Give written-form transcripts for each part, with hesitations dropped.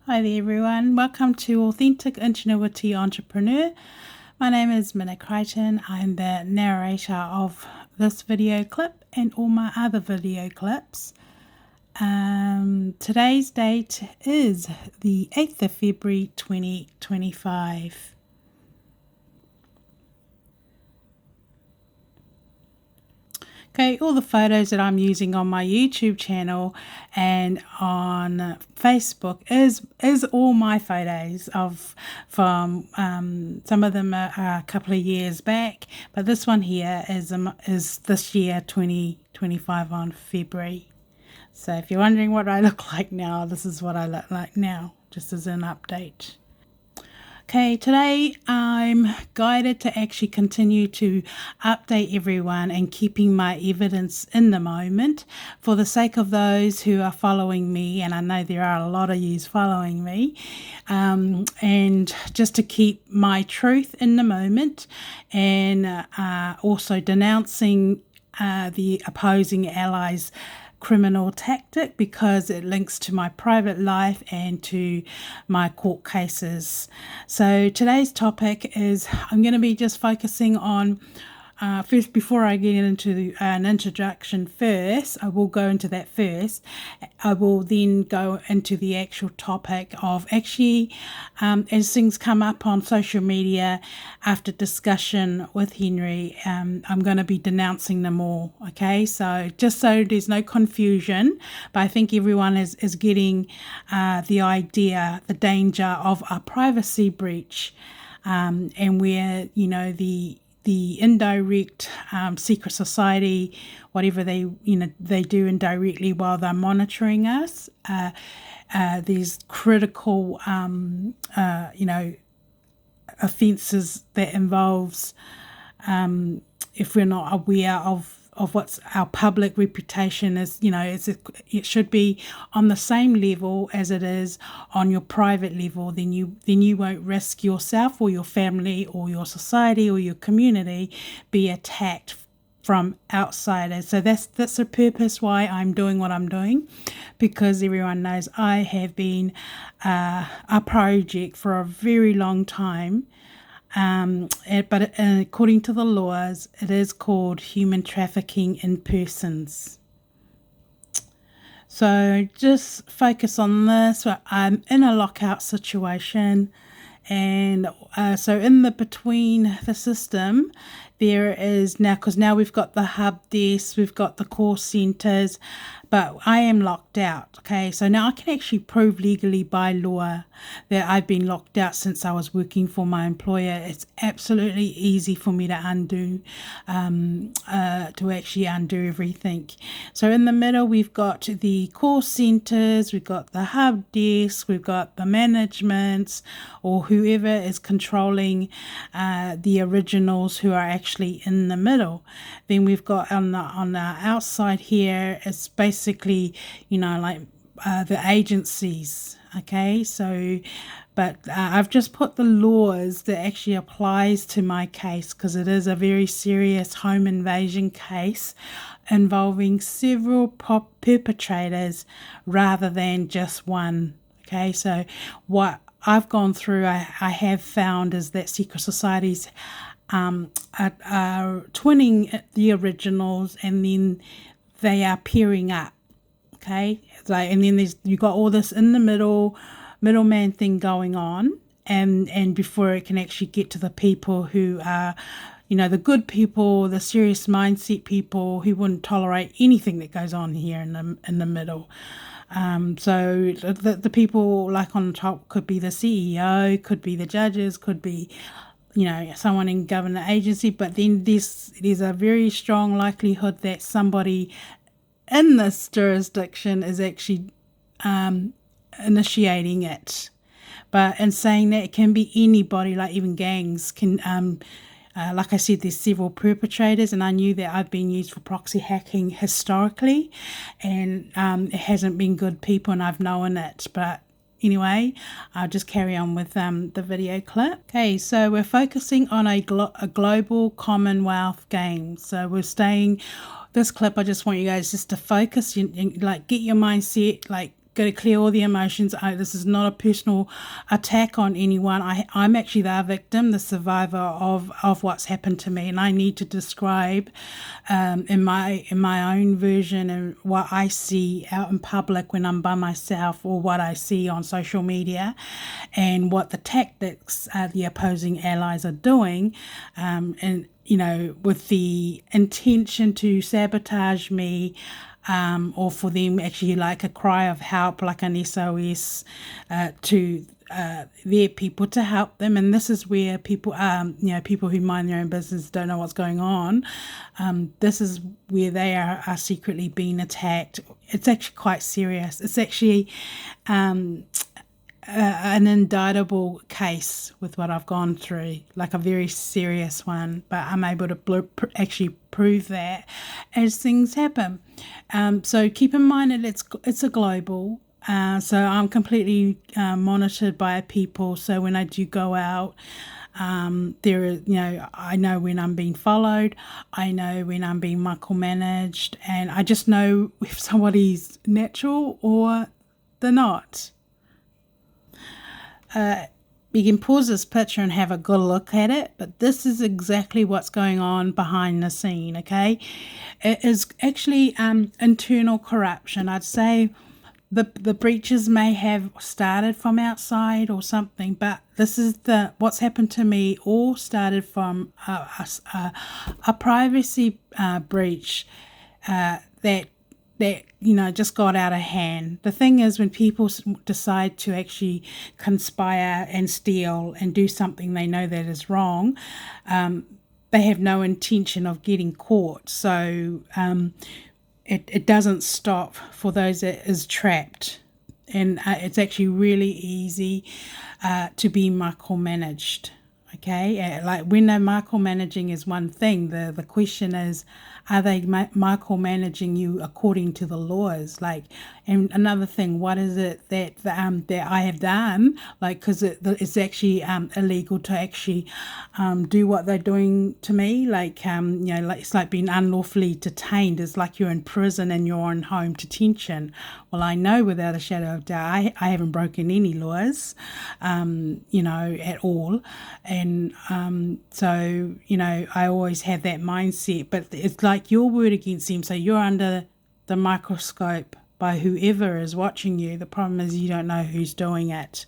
Hi there everyone, welcome to Authentic Ingenuity Entrepreneur. My name is Minna Crichton. I'm the narrator of this video clip and all my other video clips. Today's date is the 8th of February 2025. Okay, all the photos that I'm using on my YouTube channel and on Facebook is all my photos from some of them are a couple of years back, but this one here is this year 2025 on February. So if you're wondering what I look like now, this is what I look like now, just as an update. Okay, today I'm guided to actually continue to update everyone and keeping my evidence in the moment for the sake of those who are following me, and I know there are a lot of yous following me, and just to keep my truth in the moment and also denouncing the opposing allies' criminal tactic because it links to my private life and to my court cases. So today's topic is I'm going to be just focusing on first, before I get into an introduction first, I will go into that first. I will then go into the actual topic of actually, as things come up on social media after discussion with Henry, I'm going to be denouncing them all, okay? So just so there's no confusion, but I think everyone is getting the idea, the danger of a privacy breach, and where, you know, the indirect secret society, whatever they do indirectly while they're monitoring us, these critical offences that involves if we're not aware of what's our public reputation is, it should be on the same level as it is on your private level. Then you won't risk yourself or your family or your society or your community be attacked from outsiders. So that's the purpose why I'm doing what I'm doing, because everyone knows I have been a project for a very long time. But according to the laws, it is called human trafficking in persons. So just focus on this. I'm in a lockout situation, and so in the between the system, there is now, because now we've got the hub desk, we've got the call centres, but I am locked out. Okay, so now I can actually prove legally by law that I've been locked out since I was working for my employer. It's absolutely easy for me to undo, to actually undo everything. So in the middle, we've got the call centres, we've got the hub desk, we've got the managements or whoever is controlling the originals who are actually in the middle. Then we've got on the outside here, it's basically, like the agencies. Okay, so but I've just put the laws that actually applies to my case, because it is a very serious home invasion case involving several perpetrators rather than just one. Okay, so what I've gone through, I have found is that secret societies are twinning the originals, and then they are pairing up. Okay, so and then you got all this in the middleman thing going on, and before it can actually get to the people who are, the good people, the serious mindset people who wouldn't tolerate anything that goes on here in the middle. So the people like on top could be the CEO, could be the judges, could be, someone in government agency, but then there's a very strong likelihood that somebody in this jurisdiction is actually initiating it. But in saying that, it can be anybody, like even gangs can, like I said, there's several perpetrators, and I knew that I've been used for proxy hacking historically, and it hasn't been good people, and I've known it. But anyway, I'll just carry on with the video clip. Okay, so we're focusing on a global Commonwealth game. So we're staying, this clip, I just want you guys just to focus, like get your mindset, like got to clear all the emotions. This is not a personal attack on anyone. I'm actually the victim, the survivor of what's happened to me, and I need to describe in my own version and what I see out in public when I'm by myself, or what I see on social media, and what the tactics the opposing allies are doing, and with the intention to sabotage me, or for them actually like a cry of help, like an SOS to their people to help them. And this is where people, people who mind their own business don't know what's going on. This is where they are secretly being attacked. It's actually quite serious. It's actually an indictable case with what I've gone through, like a very serious one, but I'm able to actually prove that as things happen. So keep in mind that it's a global, so I'm completely monitored by people. So when I do go out, there is, I know when I'm being followed, I know when I'm being micromanaged, and I just know if somebody's natural or they're not. You can pause this picture and have a good look at it, but this is exactly what's going on behind the scene, okay? It is actually internal corruption. I'd say the breaches may have started from outside or something, but this is what's happened to me all started from a privacy breach that just got out of hand. The thing is, when people decide to actually conspire and steal and do something they know that is wrong, they have no intention of getting caught. So it doesn't stop for those that is trapped. And it's actually really easy to be micromanaged. Okay, like when they're micromanaging is one thing. The question is, are they micromanaging you according to the laws? Like, and another thing, what is it that I have done? Like, because it's actually illegal to actually do what they're doing to me. Like, like it's like being unlawfully detained. It's like you're in prison and you're on home detention. Well, I know without a shadow of doubt, I haven't broken any laws, at all. And so, I always have that mindset, but it's like your word against them. So you're under the microscope by whoever is watching you. The problem is you don't know who's doing it.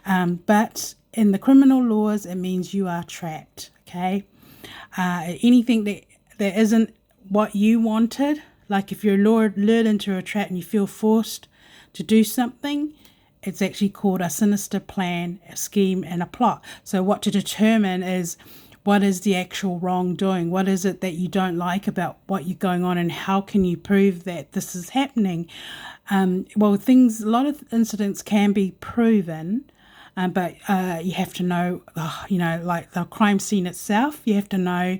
But in the criminal laws, it means you are trapped, okay? Anything that isn't what you wanted, like if you're lured into a trap and you feel forced to do something, it's actually called a sinister plan, a scheme, and a plot. So what to determine is, what is the actual wrongdoing? What is it that you don't like about what you're going on, and how can you prove that this is happening? A lot of incidents can be proven, but you have to know, like the crime scene itself, you have to know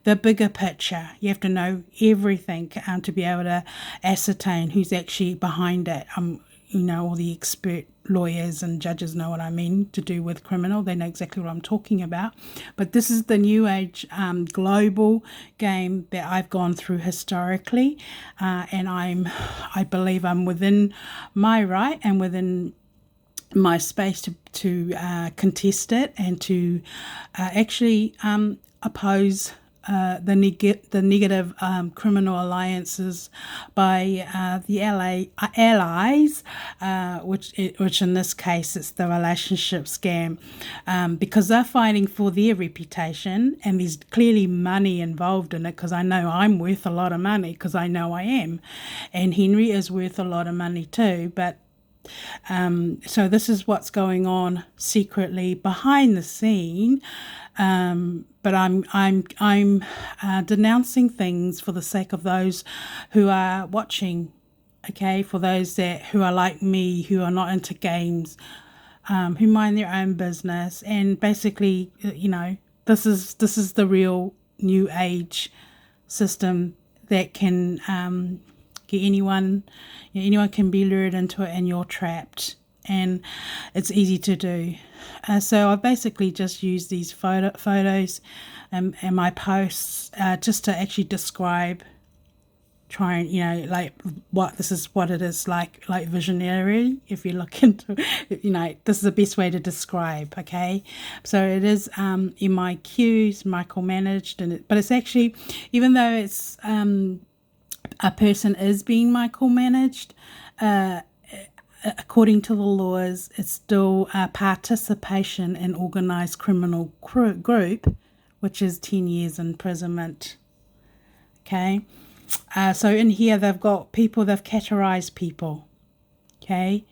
the bigger picture. You have to know everything to be able to ascertain who's actually behind it. All the expert lawyers and judges know what I mean to do with criminal. They know exactly what I'm talking about. But this is the new age global game that I've gone through historically, and I believe I'm within my right and within my space to contest it and to actually oppose the negative criminal alliances by the allies, which in this case it's the relationship scam, because they're fighting for their reputation, and there's clearly money involved in it, because I know I'm worth a lot of money, because I know I am, and Henry is worth a lot of money too. But so this is what's going on secretly behind the scene. But I'm denouncing things for the sake of those who are watching, okay? For those who are like me, who are not into games, who mind their own business, and basically, this is the real new age system that can get anyone can be lured into it, and you're trapped, and it's easy to do. So I basically just use these photos and my posts just to actually try try and, like this is what it is like visionary. If you look into, this is the best way to describe, okay? So it is MIQ, it's micromanaged, but it's actually, even though it's a person is being micromanaged, according to the laws, it's still participation in organised criminal group, which is 10 years imprisonment. Okay, so in here they've got people, they've categorised people. Okay,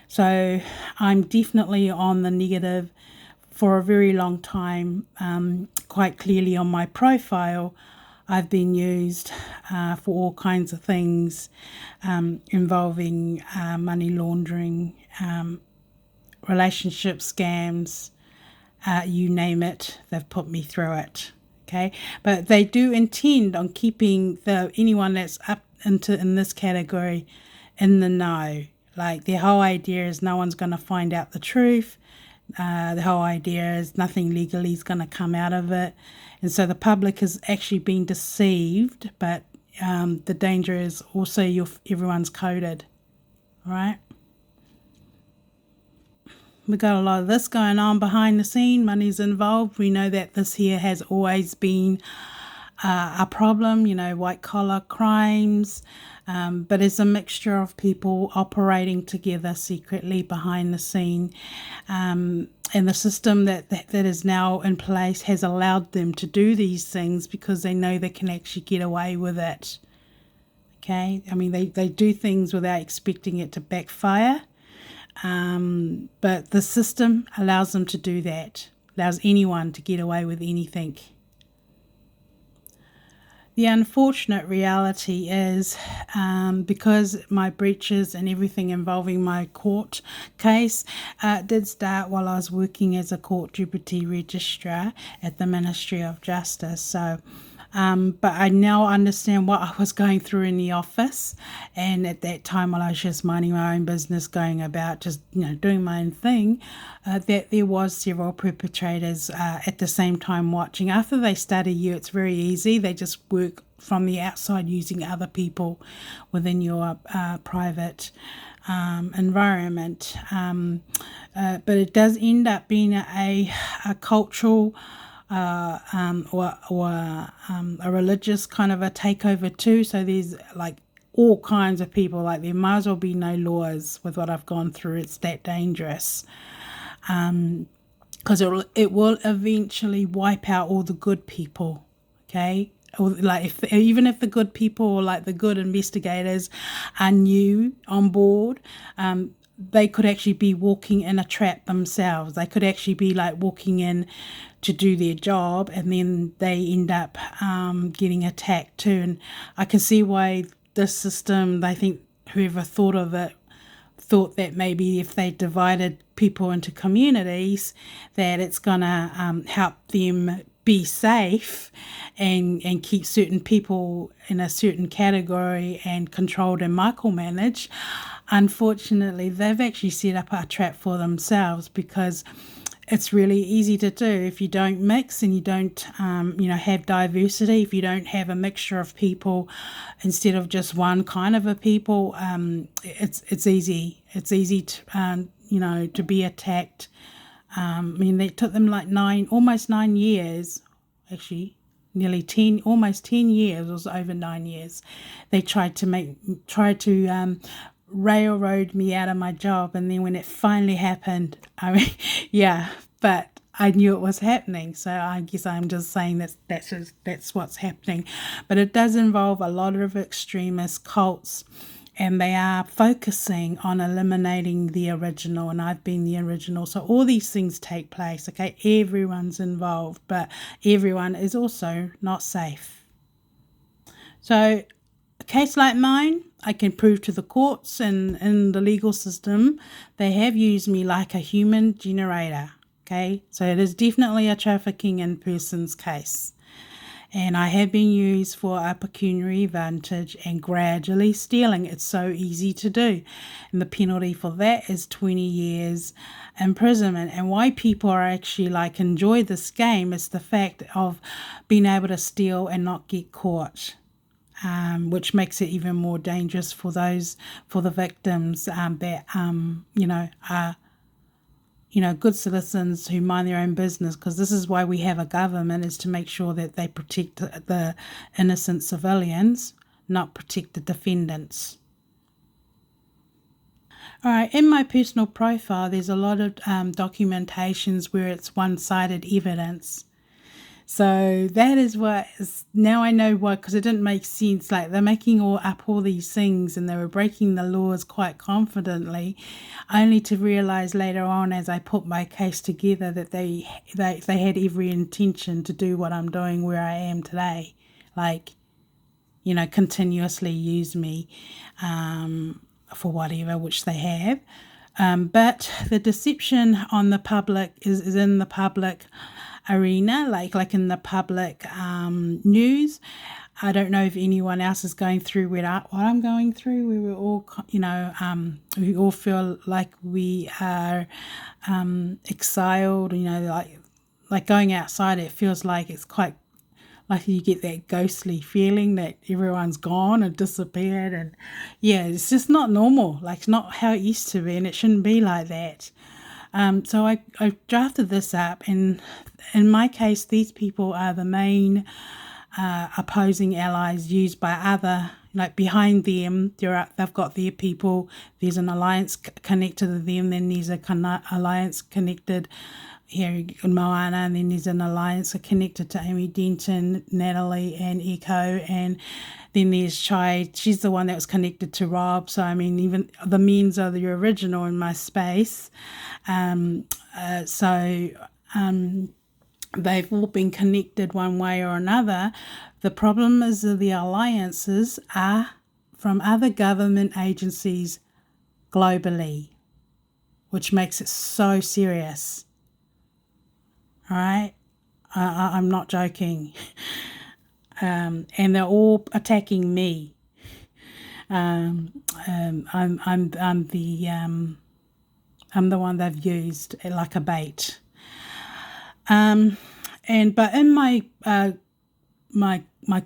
so I'm definitely on the negative for a very long time. Quite clearly on my profile, I've been used for all kinds of things involving money laundering, relationship scams, you name it, they've put me through it. Okay, but they do intend on keeping anyone that's up in this category in the know. Like, their whole idea is no one's going to find out the truth. The whole idea is nothing legally is going to come out of it. And so the public is actually being deceived, but the danger is also everyone's coded, right? We got a lot of this going on behind the scene. Money's involved. We know that this here has always been a problem, white collar crimes, but it's a mixture of people operating together secretly behind the scene. And the system that is now in place has allowed them to do these things because they know they can actually get away with it. Okay, I mean, they do things without expecting it to backfire. But the system allows them to do that, allows anyone to get away with anything. The unfortunate reality is because my breaches and everything involving my court case did start while I was working as a court deputy registrar at the Ministry of Justice. So but I now understand what I was going through in the office, and at that time while I was just minding my own business, going about just doing my own thing, that there was several perpetrators at the same time watching. After they study you, it's very easy. They just work from the outside using other people within your private environment. But it does end up being a cultural or a religious kind of a takeover too. So there's like all kinds of people, like there might as well be no laws with what I've gone through. It's that dangerous. Because it will eventually wipe out all the good people, okay? Or like even if the good people, or like the good investigators, are new on board, they could actually be walking in a trap themselves. They could actually be like walking in to do their job, and then they end up getting attacked too. And I can see why this system, they think whoever thought of it thought that maybe if they divided people into communities, that it's gonna help them be safe and keep certain people in a certain category and controlled and micromanaged. Unfortunately, they've actually set up a trap for themselves, because it's really easy to do if you don't mix and you don't have diversity. If you don't have a mixture of people instead of just one kind of a people, it's easy to to be attacked. I mean, it took them like almost 9 years, actually nearly 10, almost 10 years. It was over 9 years. They tried to railroad me out of my job, and then when it finally happened, I mean, yeah, but I knew it was happening, so I guess I'm just saying that's what's happening. But it does involve a lot of extremist cults, and they are focusing on eliminating the original, and I've been the original. So all these things take place, okay? Everyone's involved, but everyone is also not safe. So a case like mine, I can prove to the courts and in the legal system, they have used me like a human generator, okay? So it is definitely a trafficking in persons case. And I have been used for a pecuniary advantage and gradually stealing. It's so easy to do. And the penalty for that is 20 years imprisonment. And why people are actually enjoy this game is the fact of being able to steal and not get caught. which makes it even more dangerous for the victims that are good citizens who mind their own business, because this is why we have a government, is to make sure that they protect the innocent civilians, not protect the defendants. All right, in my personal profile, there's a lot of documentations where it's one-sided evidence. So that is what is, now I know why, because it didn't make sense. Like, they're making all these things and they were breaking the laws quite confidently, only to realize later on as I put my case together that they had every intention to do what I'm doing where I am today. Like, continuously use me for whatever, which they have. But the deception on the public is in the public arena, like in the public news. I don't know if anyone else is going through what I'm going through. We were all, we all feel like we are exiled. Like going outside, it feels like it's quite like you get that ghostly feeling that everyone's gone and disappeared, and it's just not normal. Like, it's not how it used to be, and it shouldn't be like that. So I drafted this up, and in my case, these people are the main opposing allies used by other, like behind them, they've got their people. There's an alliance connected to them, then there's a alliance connected here in Moana, and then there's an alliance connected to Amy Denton, Natalie, and Echo, and then there's Chai. She's the one that was connected to Rob. So, I mean, even the men's are the original in my space. They've all been connected one way or another. The problem is that the alliances are from other government agencies globally, which makes it so serious. All right, I'm not joking, and they're all attacking me. I'm the one they've used like a bait. But in my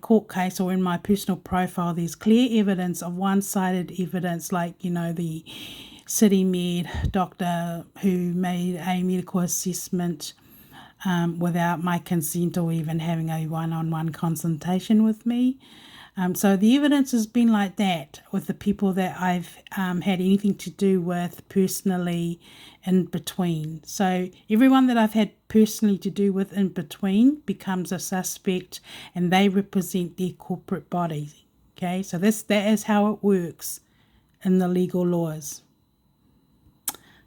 court case, or in my personal profile, there's clear evidence of one-sided evidence, like the city med doctor who made a medical assessment without my consent or even having a one-on-one consultation with me. So the evidence has been like that with the people that I've had anything to do with personally in between. So everyone that I've had personally to do with in between becomes a suspect, and they represent their corporate body. Okay, so that is how it works in the legal laws.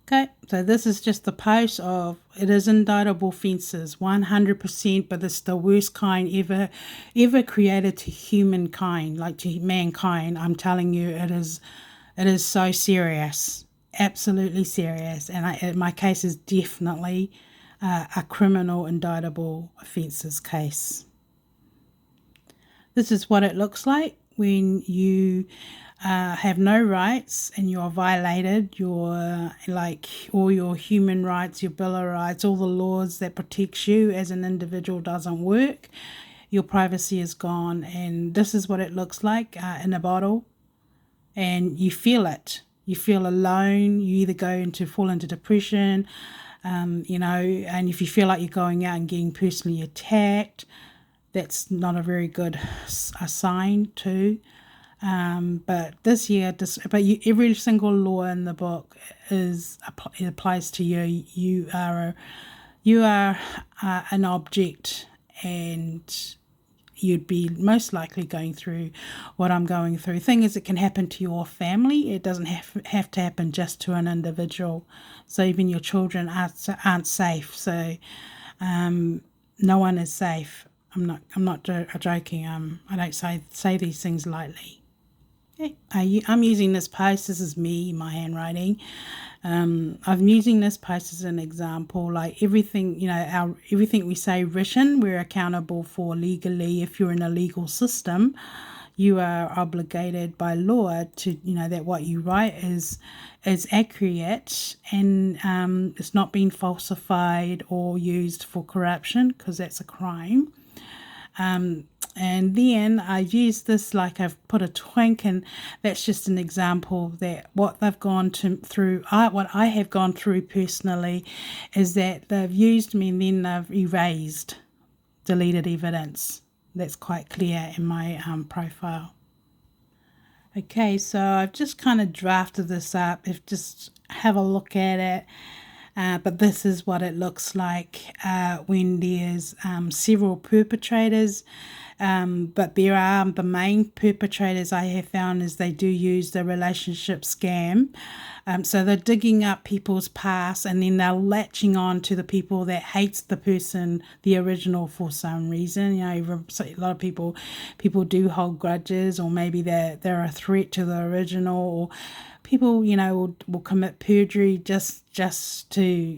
Okay, so this is just the post of, it is indictable offences, 100%, but it's the worst kind ever created to humankind, like to mankind. I'm telling you, it is so serious, absolutely serious, and my case is definitely a criminal indictable offences case. This is what it looks like when you have no rights and you're violated all your human rights, your Bill of Rights, all the laws that protects you as an individual doesn't work. Your privacy is gone, and this is what it looks like in a bottle, and you feel it. You feel alone. You either fall into depression, and if you feel like you're going out and getting personally attacked, that's not a very good sign too. But this year, every single law in the book it applies to you. You are an object, and you'd be most likely going through what I'm going through. Thing is, it can happen to your family. It doesn't have to happen just to an individual. So even your children aren't safe. So no one is safe. I'm not joking. I don't say these things lightly. I'm using this post. This is me, my handwriting. I'm using this post as an example. Like everything, everything we say written, we're accountable for legally. If you're in a legal system, you are obligated by law to, that what you write is accurate, and it's not being falsified or used for corruption, because that's a crime. And then I use this, like I've put a twink, and that's just an example that what they've gone through, what I have gone through personally, is that they've used me and then they've erased, deleted evidence. That's quite clear in my profile. Okay, so I've just kind of drafted this up. If just have a look at it. But this is what it looks like when there's several perpetrators. But there are the main perpetrators I have found is they do use the relationship scam. So they're digging up people's past and then they're latching on to the people that hates the person, the original, for some reason. A lot of people do hold grudges, or maybe they're a threat to the original, or people, will commit perjury just to,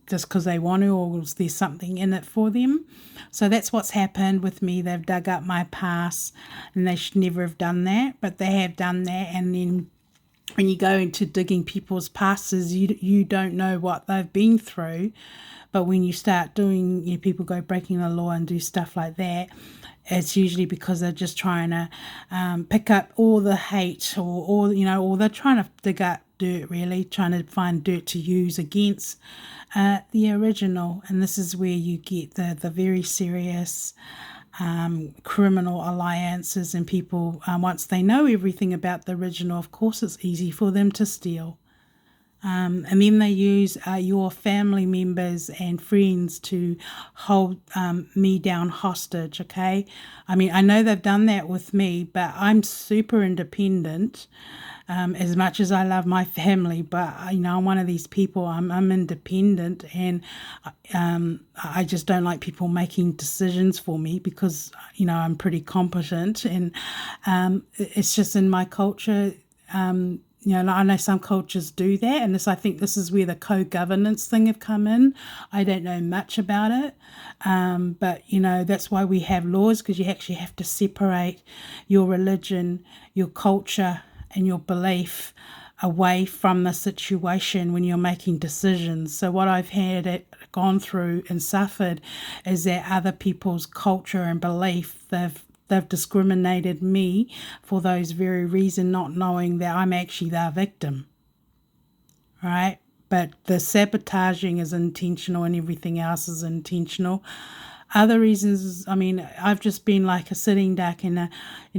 just because they want to, or there's something in it for them. So that's what's happened with me. They've dug up my past, and they should never have done that, but they have done that. And then when you go into digging people's pasts, you don't know what they've been through. But when you start doing, people go breaking the law and do stuff like that, it's usually because they're just trying to pick up all the hate, or they're trying to dig up dirt, really, trying to find dirt to use against the original. And this is where you get the very serious criminal alliances, and people, once they know everything about the original, of course it's easy for them to steal. And then they use your family members and friends to hold me down hostage, okay? I mean, I know they've done that with me, but I'm super independent, as much as I love my family. But, I'm one of these people, I'm independent, and I just don't like people making decisions for me because, I'm pretty competent. And it's just in my culture. I know some cultures do that, and I think this is where the co-governance thing have come in. I don't know much about it, but that's why we have laws, because you actually have to separate your religion, your culture, and your belief away from the situation when you're making decisions. So what I've gone through and suffered is that other people's culture and belief, they've discriminated me for those very reasons, not knowing that I'm actually their victim, right? But the sabotaging is intentional and everything else is intentional. Other reasons, I've just been like a sitting duck, and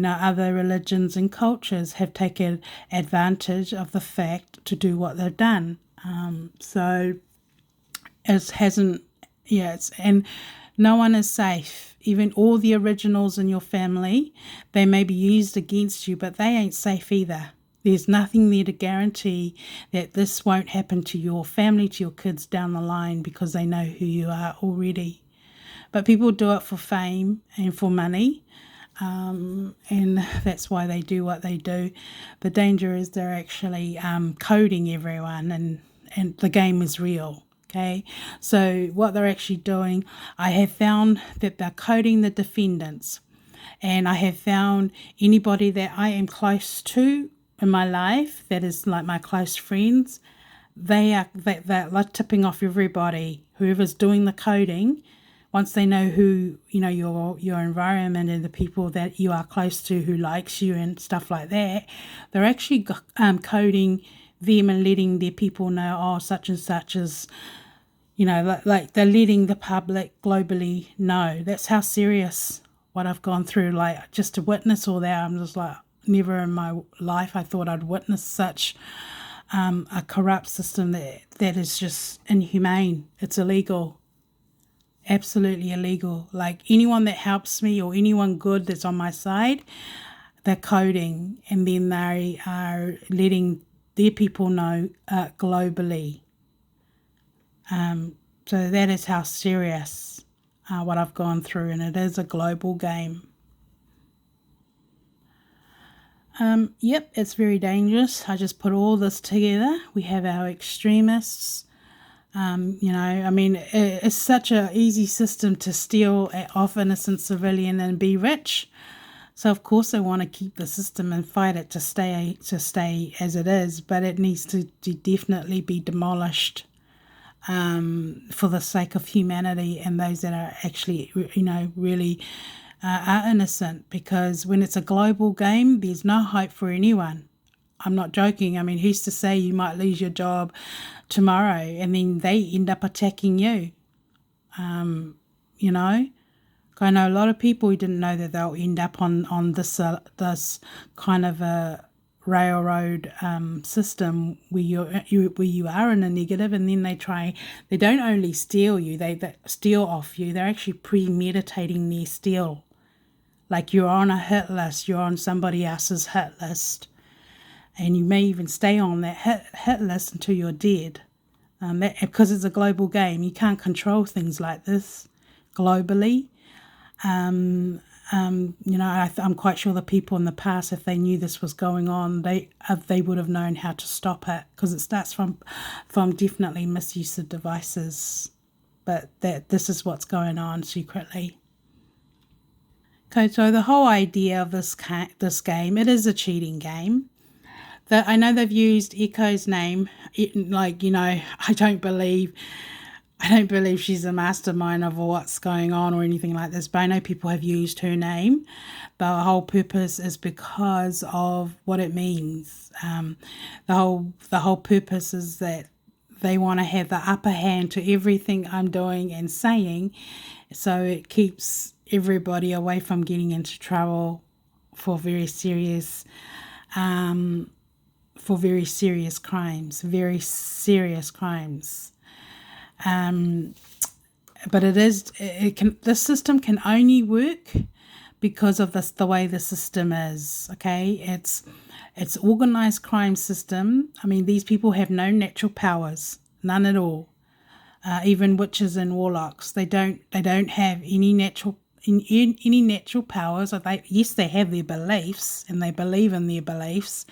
other religions and cultures have taken advantage of the fact to do what they've done. So it hasn't, and no one is safe. Even all the originals in your family, they may be used against you, but they ain't safe either. There's nothing there to guarantee that this won't happen to your family, to your kids down the line, because they know who you are already. But people do it for fame and for money, and that's why they do what they do. The danger is they're actually coding everyone, and the game is real. Okay, so what they're actually doing, I have found that they're coding the defendants, and I have found anybody that I am close to in my life, that is like my close friends, they're like tipping off everybody, whoever's doing the coding. Once they know who, your environment and the people that you are close to, who likes you and stuff like that, they're actually coding them and letting their people know, such and such is, like they're letting the public globally know. That's how serious what I've gone through. Like, just to witness all that, I'm just like, never in my life I thought I'd witness such a corrupt system that is just inhumane. It's illegal. Absolutely illegal. Like, anyone that helps me or anyone good that's on my side, they're coding, and then they are letting their people know globally. So that is how serious what I've gone through, and it is a global game. Yep, it's very dangerous. I just put all this together. We have our extremists. It's such an easy system to steal off innocent civilian and be rich. So of course they want to keep the system and fight it to stay as it is, but it needs to definitely be demolished. for the sake of humanity and those that are actually, really are innocent. Because when it's a global game, there's no hope for anyone. I'm not joking. I mean, who's to say you might lose your job tomorrow and then they end up attacking you? You know, I know a lot of people who didn't know that they'll end up on this kind of a railroad system where you are in a negative, and then they don't only steal you, they steal off you. They're actually premeditating their steal. Like you're on a hit list, you're on somebody else's hit list, and you may even stay on that hit list until you're dead. Because it's a global game, you can't control things like this globally. I'm quite sure the people in the past, if they knew this was going on, they would have known how to stop it, because it starts from definitely misuse of devices. But this is what's going on secretly. Okay, so the whole idea of this game, it is a cheating game. I know they've used Echo's name. I don't believe she's a mastermind of what's going on or anything like this, but I know people have used her name. But the whole purpose is because of what it means. The whole purpose is that they want to have the upper hand to everything I'm doing and saying, so it keeps everybody away from getting into trouble for very serious crimes, very serious crimes. But this system can only work because of the way the system is. Okay, it's organized crime system. I mean, these people have no natural powers, none at all. Even witches and warlocks, they don't have any natural powers. Yes, they have their beliefs and they believe in their beliefs,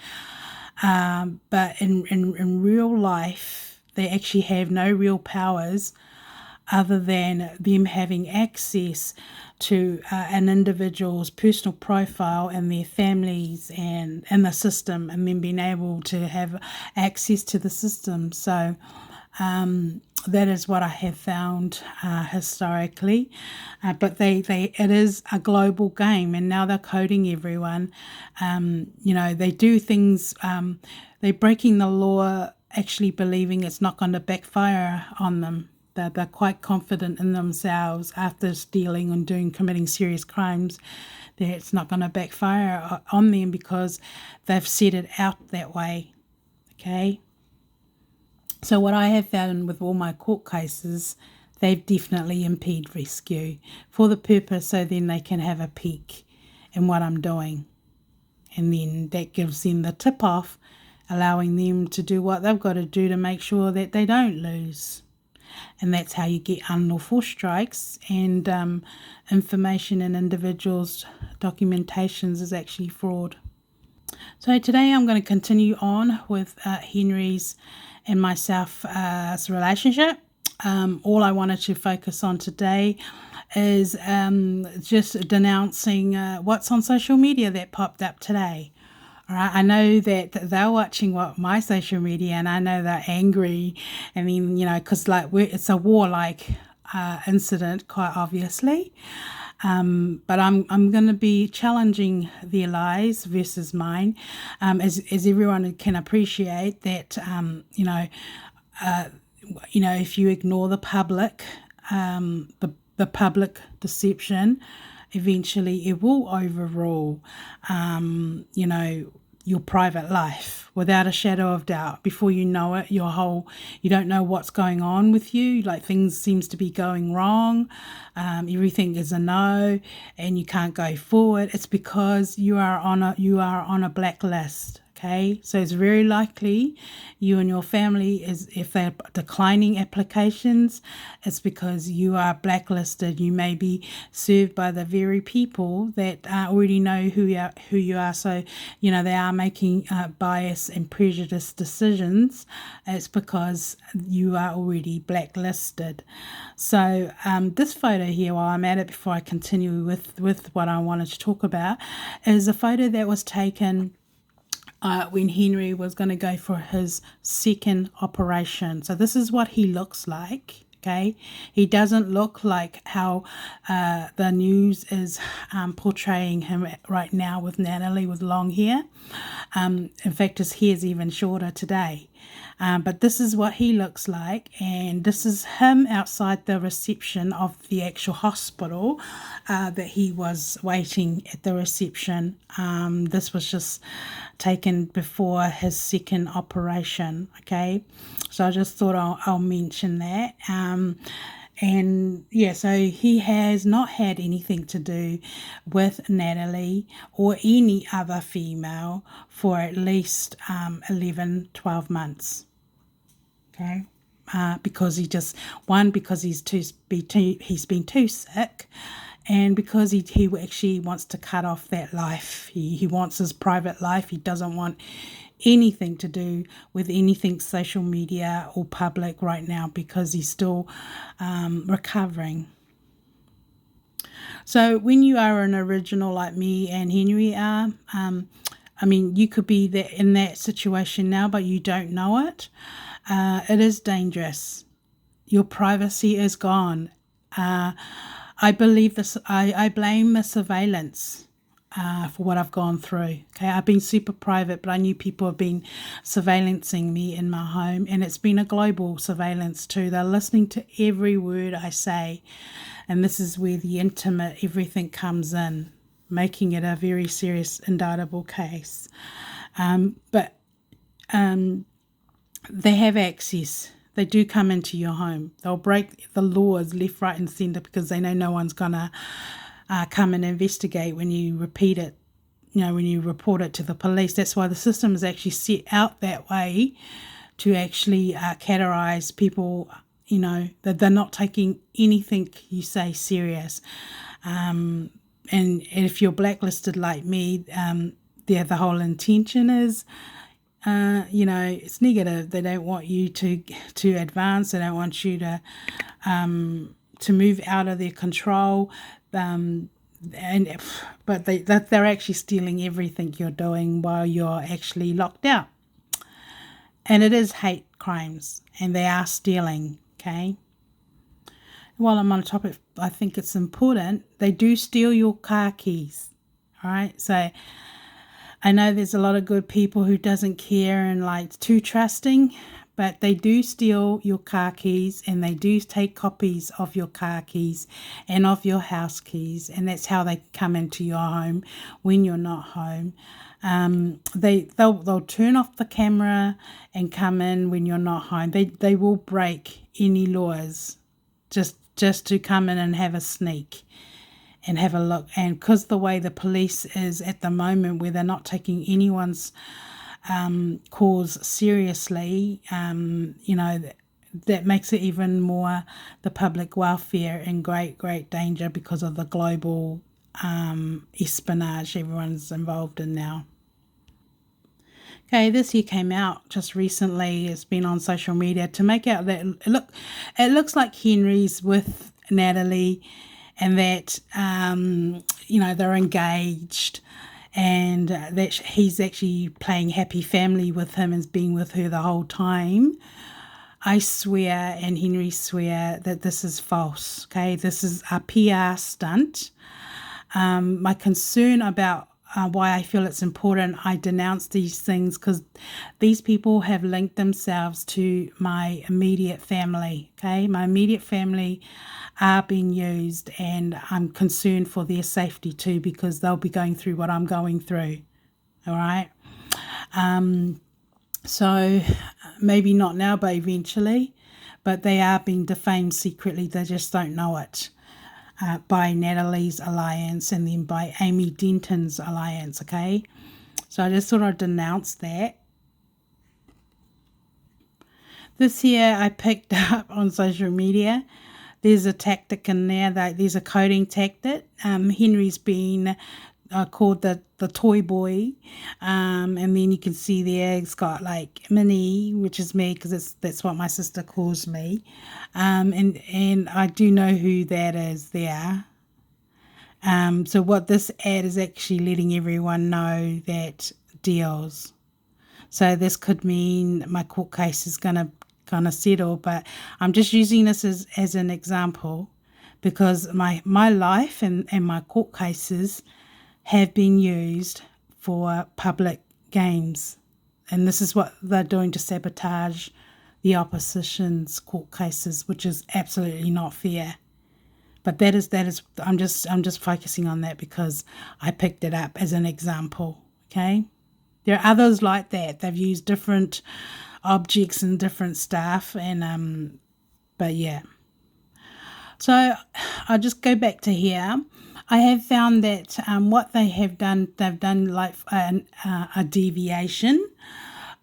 but in real life, they actually have no real powers other than them having access to an individual's personal profile and their families and the system, and then being able to have access to the system. So that is what I have found historically, but it is a global game, and now they're coding everyone. They do things. They're breaking the law, actually believing it's not going to backfire on them. They're quite confident in themselves after stealing and committing serious crimes, that it's not going to backfire on them because they've set it out that way. Okay. So what I have found with all my court cases, they've definitely impeded rescue for the purpose so then they can have a peek in what I'm doing. And then that gives them the tip off, allowing them to do what they've got to do to make sure that they don't lose. And that's how you get unlawful strikes, and information in individuals' documentations is actually fraud. So today I'm going to continue on with Henry's and myself's relationship. All I wanted to focus on today is just denouncing what's on social media that popped up today. All right, I know that they're watching my social media, and I know they're angry. I mean, because it's a warlike incident, quite obviously. But I'm going to be challenging their lies versus mine, as everyone can appreciate that. If you ignore the public, the public deception, eventually it will overrule, your private life without a shadow of doubt. Before you know it, you don't know what's going on with you. Like, things seems to be going wrong. Everything is a no, and you can't go forward. It's because you are on a blacklist. Okay, so it's very likely you and your family, if they're declining applications, it's because you are blacklisted. You may be served by the very people that already know who you are. So, they are making bias and prejudice decisions. It's because you are already blacklisted. So this photo here, while I'm at it, before I continue with what I wanted to talk about, is a photo that was taken when Henry was going to go for his second operation. So this is what he looks like. Okay, he doesn't look like how the news is portraying him right now with Natalie with long hair. In fact, his hair's even shorter today. But this is what he looks like, and this is him outside the reception of the actual hospital that he was waiting at the reception. This was just taken before his second operation, okay? So I just thought I'll mention that. And yeah, so he has not had anything to do with Natalie or any other female for at least 11-12 months. Okay, because because he's been too sick, and because he actually wants to cut off that life. He wants his private life. He doesn't want anything to do with anything social media or public right now because he's still recovering. So when you are an original like me and Henry are, I mean, you could be in that situation now, but you don't know it. It is dangerous. Your privacy is gone. I believe this. I blame the surveillance for what I've gone through. Okay, I've been super private, but I knew people have been surveillancing me in my home, and it's been a global surveillance too. They're listening to every word I say, and this is where the intimate everything comes in, making it a very serious, indictable case. But they have access. They do come into your home. They'll break the laws left, right, and centre because they know no one's gonna come and investigate when you repeat it. You know, when you report it to the police. That's why the system is actually set out that way to actually categorize people. You know, that they're not taking anything you say serious. And if you're blacklisted like me, the whole intention is, you know, it's negative. They don't want you to advance. They don't want you to move out of their control. But they're actually stealing everything you're doing while you're actually locked out. And it is hate crimes, and they are stealing. Okay. While I'm on the topic, I think it's important. They do steal your car keys. All right. So I know there's a lot of good people who doesn't care and like too trusting, but they do steal your car keys, and they do take copies of your car keys and of your house keys, and that's how they come into your home when you're not home. They'll turn off the camera and come in when you're not home. They will break any laws just to come in and have a sneak and have a look. And because the way the police is at the moment, where they're not taking anyone's cause seriously, you know, that makes it even more the public welfare in great danger because of the global espionage everyone's involved in now. Okay, this here came out just recently. It's been on social media to make out that it looks like Henry's with Natalie, and that you know, they're engaged, and that he's actually playing happy family with him and being with her the whole time. I swear, and Henry swear, that this is false. Okay, this is a PR stunt. My concern about why I feel it's important I denounce these things, because these people have linked themselves to my immediate family. Okay, my immediate family are being used, and I'm concerned for their safety too, because they'll be going through what I'm going through. All right. So maybe not now, but eventually. But they are being defamed secretly. They just don't know it. By Natalie's alliance, and then by Amy Denton's alliance, okay? So I just thought I'd denounce that. This here I picked up on social media. There's a tactic in there, there's a coding tactic. Henry's been called the toy boy, and then you can see there it's got like Minnie, which is me, because that's what my sister calls me, and I do know who that is there. So what this ad is actually letting everyone know that deals So this could mean my court case is gonna settle, but I'm just using this as an example because my life and my court cases have been used for public games. And this is what they're doing to sabotage the opposition's court cases, which is absolutely not fair. But that is I'm just focusing on that because I picked it up as an example. Okay, there are others like that. They've used different objects and different stuff, and but yeah. So I'll just go back to here. I have found that what they've done like a deviation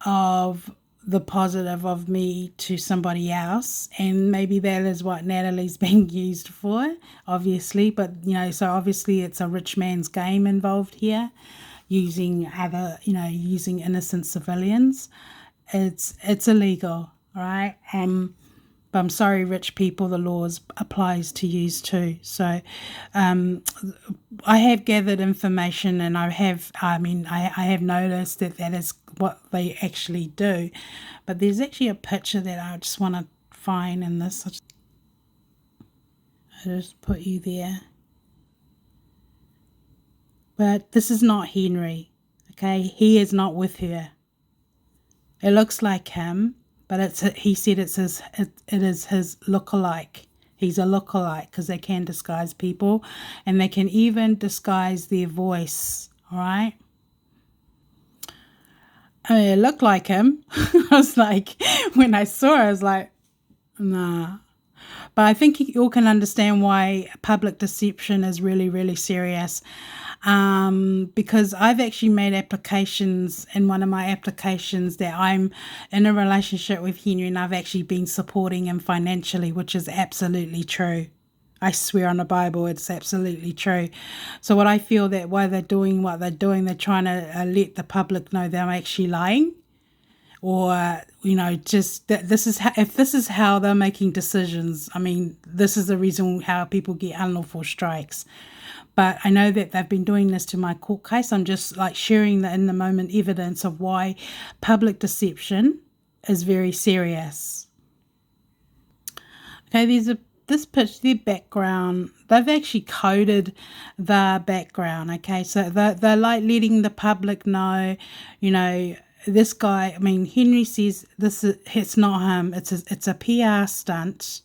of the positive of me to somebody else, and maybe that is what Natalie's being used for, obviously. But so obviously it's a rich man's game involved here, using using innocent civilians. It's illegal, right? But I'm sorry, rich people, the laws applies to you too. So I have gathered information, and I have noticed that is what they actually do. But there's actually a picture that I just want to find in this. I just put you there. But this is not Henry, okay? He is not with her. It looks like him, but he said it is his lookalike. He's a lookalike because they can disguise people, and they can even disguise their voice. All right. It looked like him. I was like, when I saw it, I was like, nah. But I think you all can understand why public deception is really, really serious. Because I've actually made applications in one of my applications that I'm in a relationship with Henry, and I've actually been supporting him financially, which is absolutely true. I swear on the Bible, it's absolutely true. So what I feel that why they're doing what they're doing, they're trying to let the public know that I'm actually lying. Or just that if this is how they're making decisions, I mean, this is the reason how people get unlawful strikes. But I know that they've been doing this to my court case. I'm just like sharing the in the moment evidence of why public deception is very serious. Okay, this picture, their background, they've actually coded the background. Okay, so they're like letting the public know, this guy, I mean, Henry says it's not him, it's a PR stunt.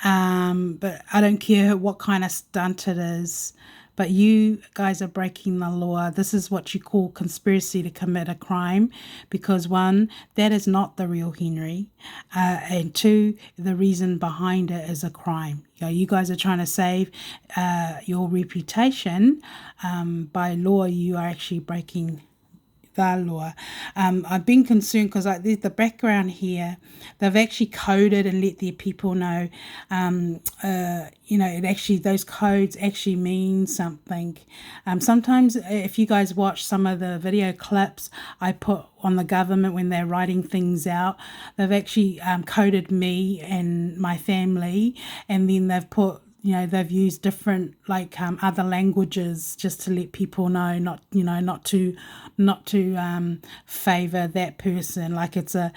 But I don't care what kind of stunt it is. But you guys are breaking the law. This is what you call conspiracy to commit a crime, because one, that is not the real Henry, and two, the reason behind it is a crime. You guys are trying to save your reputation. By law, you are actually breaking the law. I've been concerned because the background here, they've actually coded and let their people know, it actually, those codes actually mean something. Sometimes if you guys watch some of the video clips I put on the government when they're writing things out, they've actually coded me and my family, and then they've put they've used different other languages just to let people know not to favor that person. Like it's a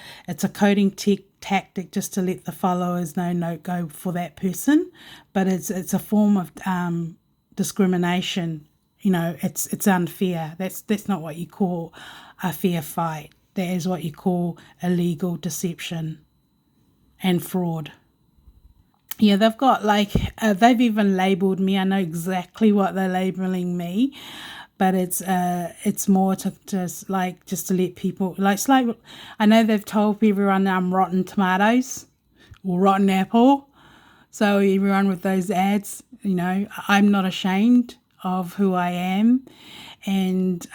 coding tactic just to let the followers know go for that person, but it's a form of discrimination. It's unfair. That's not what you call a fair fight. That is what you call illegal deception and fraud. Yeah, they've got they've even labelled me. I know exactly what they're labelling me, but it's more to just to let people it's like I know they've told everyone that I'm rotten tomatoes or rotten apple. So everyone with those ads, I'm not ashamed of who I am, and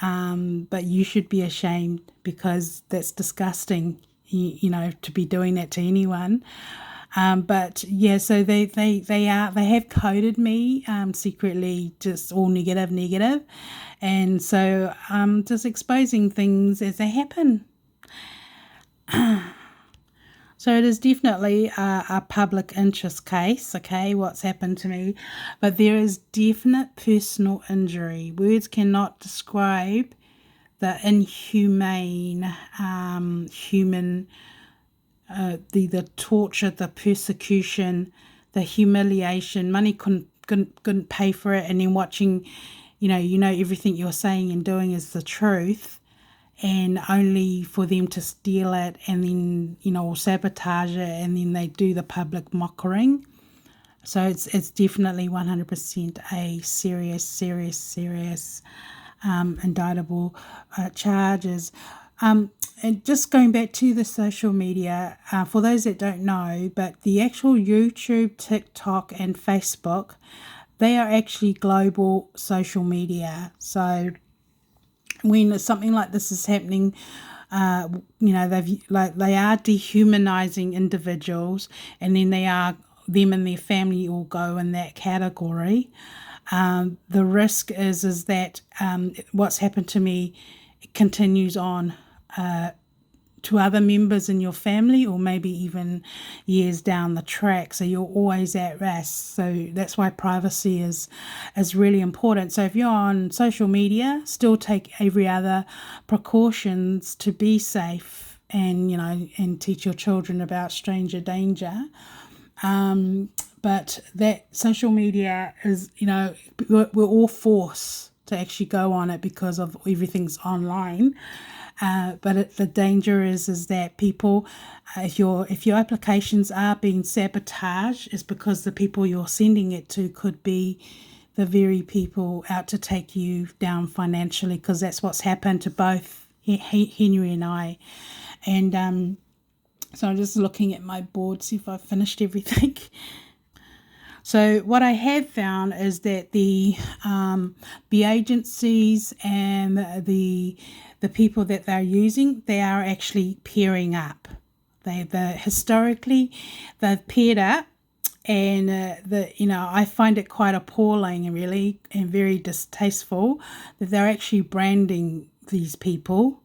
but you should be ashamed because that's disgusting. To be doing that to anyone. But yeah, so they have coded me secretly, just all negative, and so just exposing things as they happen. So it is definitely a public interest case, okay, what's happened to me, but there is definite personal injury. Words cannot describe the inhumane human, the torture, the persecution, the humiliation. Money couldn't pay for it, and then watching, everything you're saying and doing is the truth, and only for them to steal it and then, or sabotage it, and then they do the public mocking. So it's definitely 100% a serious indictable charges. And just going back to the social media, for those that don't know, but the actual YouTube, TikTok, and Facebook, they are actually global social media. So when something like this is happening, they are dehumanizing individuals, and then them and their family all go in that category. The risk is that what's happened to me continues on to other members in your family, or maybe even years down the track. So you're always at risk. So that's why privacy is really important. So if you're on social media, still take every other precautions to be safe, and and teach your children about stranger danger. But that social media is, we're all forced to actually go on it because of everything's online. But the danger is that people, if your applications are being sabotaged, it's because the people you're sending it to could be the very people out to take you down financially, because that's what's happened to both Henry and I. And so I'm just looking at my board, see if I've finished everything. So what I have found is that the agencies and the people that they're using, they are actually pairing up. Historically they've paired up, and I find it quite appalling, really, and very distasteful that they're actually branding these people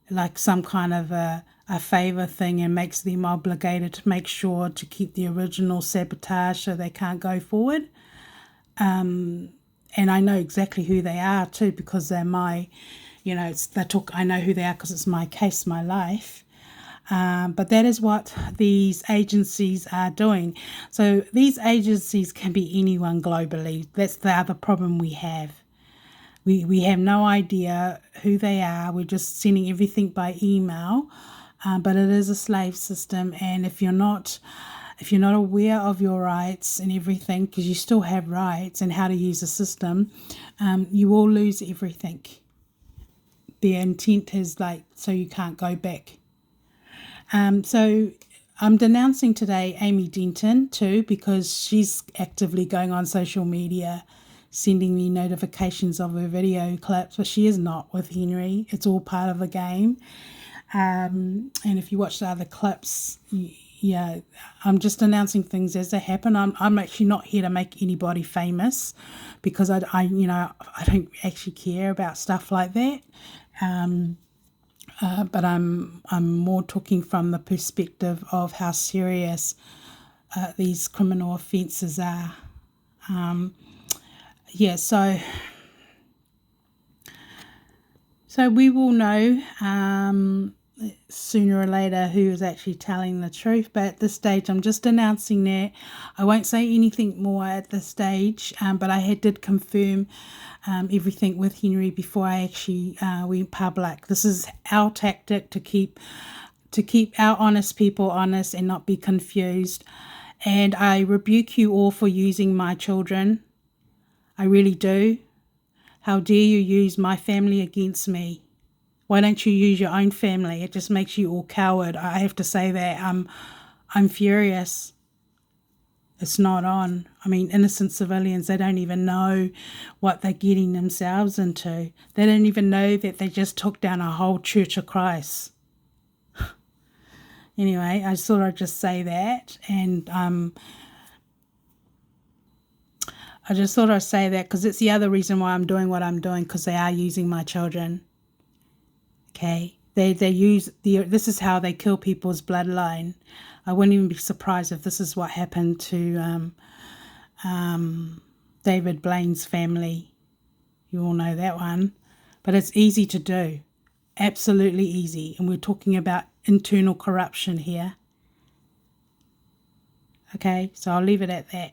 like some kind of a favour thing, and makes them obligated to make sure to keep the original sabotage so they can't go forward. And I know exactly who they are too, because they're my, I know who they are because it's my case, my life. But that is what these agencies are doing. So these agencies can be anyone globally. That's the other problem we have. We have no idea who they are. We're just sending everything by email. But it is a slave system, and if you're not aware of your rights and everything, because you still have rights and how to use the system, you will lose everything. Their intent is so you can't go back. So I'm denouncing today Amy Denton too, because she's actively going on social media, sending me notifications of her video clips, but she is not with Henry. It's all part of the game. And if you watch the other clips, I'm just announcing things as they happen. I'm actually not here to make anybody famous, because I don't actually care about stuff like that. But I'm more talking from the perspective of how serious these criminal offences are. So we will know sooner or later who is actually telling the truth, but at this stage I'm just announcing that. I won't say anything more at this stage, but I did confirm everything with Henry before I actually went public. This is our tactic to keep our honest people honest and not be confused. And I rebuke you all for using my children. I really do. How dare you use my family against me? Why don't you use your own family? It just makes you all coward. I have to say that. I'm furious. It's not on. I mean, innocent civilians, they don't even know what they're getting themselves into. They don't even know that they just took down a whole Church of Christ. Anyway, I just thought I'd just say that. And I just thought I'd say that because it's the other reason why I'm doing what I'm doing, because they are using my children. Okay, they use this is how they kill people's bloodline. I wouldn't even be surprised if this is what happened to David Blaine's family. You all know that one. but it's easy to do. Absolutely easy. And we're talking about internal corruption here. Okay, so I'll leave it at that.